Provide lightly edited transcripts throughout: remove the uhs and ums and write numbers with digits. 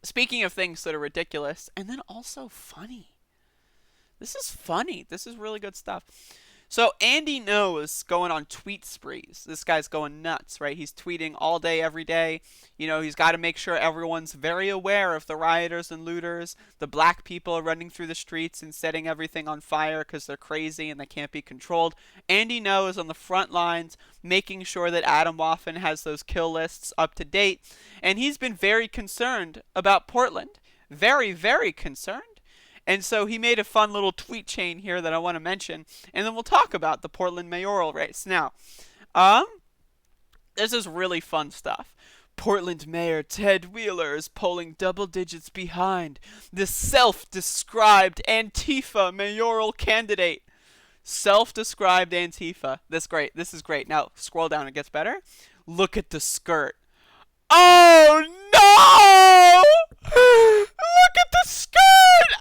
Speaking of things that are ridiculous and then also funny. This is funny. This is really good stuff. So Andy knows going on tweet sprees. This guy's going nuts, right? He's tweeting all day, every day. He's got to make sure everyone's very aware of the rioters and looters, the black people running through the streets and setting everything on fire because they're crazy and they can't be controlled. Andy knows on the front lines, making sure that Adam Waffen has those kill lists up to date. And he's been very concerned about Portland. Very, very concerned. And so he made a fun little tweet chain here that I want to mention, and then we'll talk about the Portland mayoral race. Now, um, this is really fun stuff. Portland Mayor Ted Wheeler is polling double digits behind the self-described Antifa mayoral candidate. Self-described Antifa. This is great. Now, scroll down, it gets better. Look at the skirt. Oh no! Look at the skirt!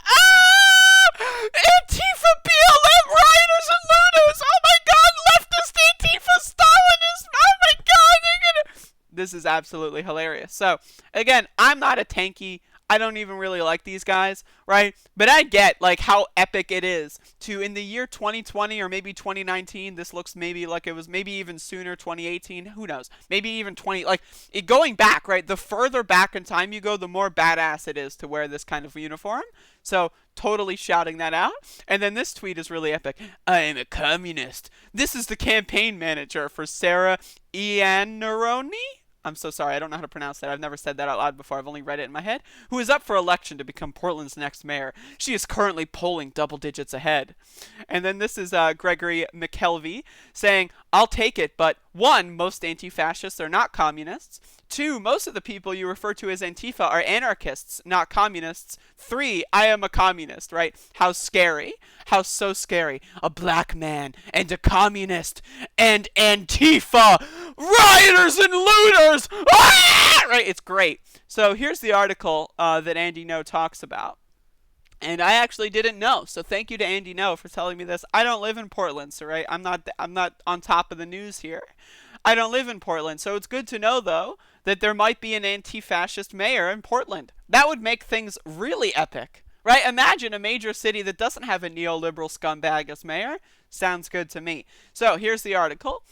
Ah! Antifa, BLM, rioters, and looters! Oh my god, leftist Antifa, Stalinist! Oh my god, they're gonna... This is absolutely hilarious. So, again, I'm not a tanky... I don't even really like these guys, right? But I get, like, how epic it is to, in the year 2020 or maybe 2019, this looks maybe like it was maybe even sooner, 2018, who knows? Maybe even 20, like, going back, right? The further back in time you go, the more badass it is to wear this kind of uniform. So, totally shouting that out. And then this tweet is really epic. I am a communist. This is the campaign manager for Sarah Iannarone. I'm so sorry, I don't know how to pronounce that. I've never said that out loud before. I've only read it in my head. Who is up for election to become Portland's next mayor. She is currently polling double digits ahead. And then this is Gregory McKelvey saying, I'll take it, but 1, most anti-fascists are not communists. 2, most of the people you refer to as Antifa are anarchists, not communists. 3, I am a communist, right? How scary. How so scary. A black man and a communist and Antifa. Rioters and looters! Ah! Right, it's great. So here's the article that Andy No talks about. And I actually didn't know, so thank you to Andy No for telling me this. I don't live in Portland, so right, I'm not on top of the news here. I don't live in Portland, so it's good to know though that there might be an anti-fascist mayor in Portland. That would make things really epic, right? Imagine a major city that doesn't have a neoliberal scumbag as mayor. Sounds good to me. So here's the article.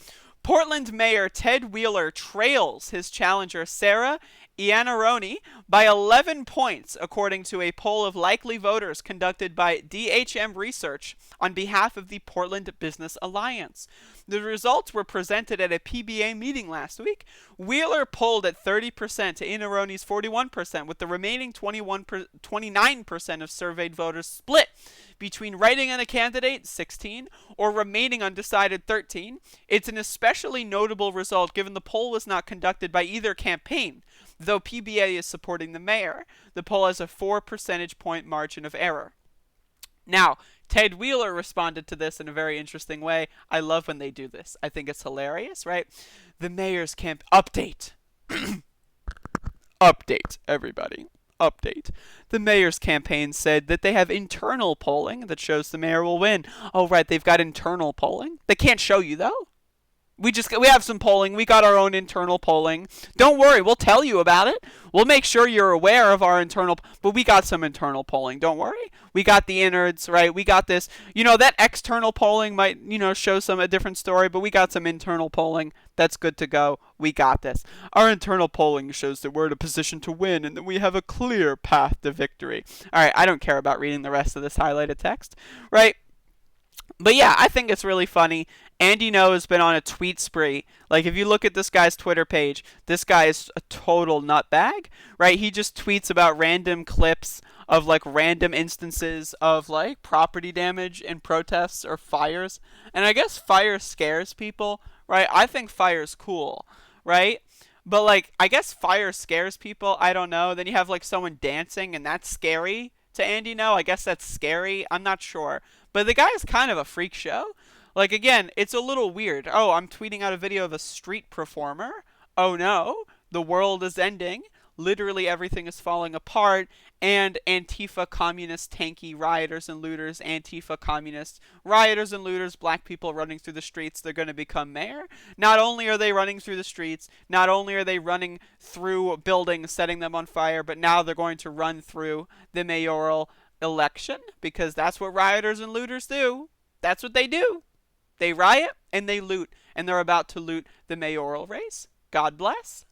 Portland Mayor Ted Wheeler trails his challenger Sarah Iannarone by 11 points, according to a poll of likely voters conducted by DHM Research on behalf of the Portland Business Alliance. The results were presented at a PBA meeting last week. Wheeler polled at 30% to Iannarone's 41%, with the remaining 29% of surveyed voters split between writing in a candidate, 16, or remaining undecided, 13. It's an especially notable result given the poll was not conducted by either campaign, though PBA is supporting the mayor. The poll has a 4 percentage point margin of error. Now, Ted Wheeler responded to this in a very interesting way. I love when they do this. I think it's hilarious, right? The mayor's camp update. Update, everybody. Update. The mayor's campaign said that they have internal polling that shows the mayor will win. Oh, right, they've got internal polling. They can't show you, though. We have some polling. We got our own internal polling. Don't worry, we'll tell you about it. We'll make sure you're aware of our internal, but we got some internal polling. Don't worry. We got the innards, right? We got this. That external polling might, show a different story, but we got some internal polling. That's good to go. We got this. Our internal polling shows that we're in a position to win and that we have a clear path to victory. All right, I don't care about reading the rest of this highlighted text, right? But yeah, I think it's really funny. Andy No has been on a tweet spree. Like, if you look at this guy's Twitter page, this guy is a total nutbag, right? He just tweets about random clips of, like, random instances of, like, property damage in protests or fires. And I guess fire scares people, right? I think fire's cool, right? But, like, I guess fire scares people. I don't know. Then you have, like, someone dancing, and that's scary to Andy No. I guess that's scary. I'm not sure. But the guy is kind of a freak show. Like, again, it's a little weird. Oh, I'm tweeting out a video of a street performer. Oh no, the world is ending. literally everything is falling apart, and Antifa communist tanky rioters and looters, Antifa communist rioters and looters, black people running through the streets, they're going to become mayor. Not only are they running through the streets, not only are they running through buildings, setting them on fire, but now they're going to run through the mayoral election, because that's what rioters and looters do. That's what they do. They riot and they loot, and they're about to loot the mayoral race. God bless.